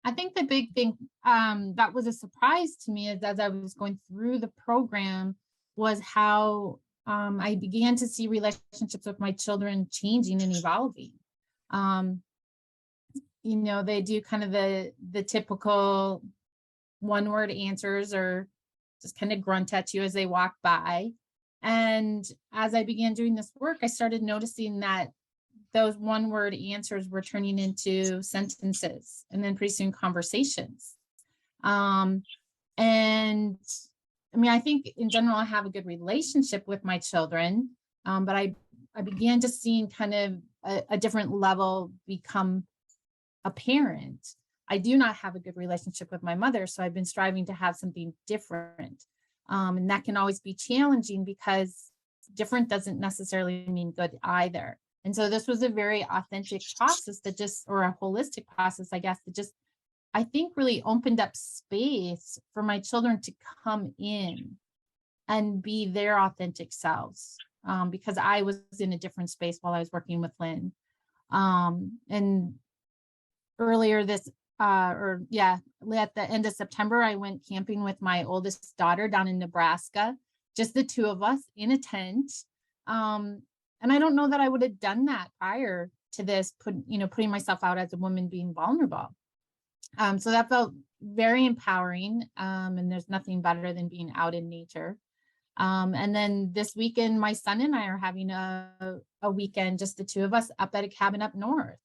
I think the big thing that was a surprise to me is as I was going through the program was how I began to see relationships with my children changing and evolving. Um, they do kind of the typical one word answers or just kind of grunt at you as they walk by. And as I began doing this work, I started noticing that those one word answers were turning into sentences and then pretty soon conversations. And I mean, I think in general, I have a good relationship with my children, but I began to seeing kind of a different level become apparent. I do not have a good relationship with my mother, so I've been striving to have something different. And that can always be challenging because different doesn't necessarily mean good either. And so this was a very authentic process or a holistic process, I guess, that just, I think really opened up space for my children to come in and be their authentic selves. Because I was in a different space while I was working with Lynn. And earlier at the end of September, I went camping with my oldest daughter down in Nebraska, just the two of us in a tent. And I don't know that I would have done that prior to this, putting myself out as a woman being vulnerable. So that felt very empowering. And there's nothing better than being out in nature. And then this weekend, my son and I are having a weekend, just the two of us up at a cabin up north,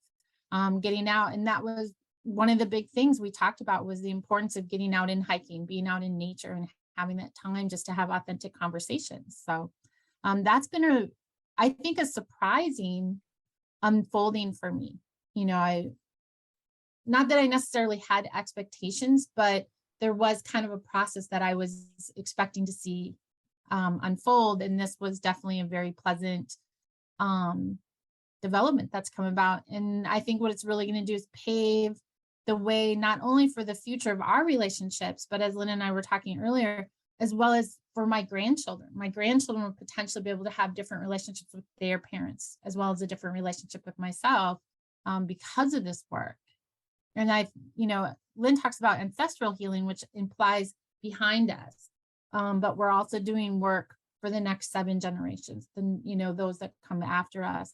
getting out. And that was one of the big things we talked about was the importance of getting out and hiking, being out in nature and having that time just to have authentic conversations. So that's been I think a surprising unfolding for me. Not that I necessarily had expectations, but there was kind of a process that I was expecting to see unfold. And this was definitely a very pleasant development that's come about. And I think what it's really going to do is pave the way, not only for the future of our relationships, but as Lynn and I were talking earlier, as well as for my grandchildren. My grandchildren will potentially be able to have different relationships with their parents, as well as a different relationship with myself because of this work. And Lynn talks about ancestral healing, which implies behind us. But we're also doing work for the next 7 generations, those that come after us.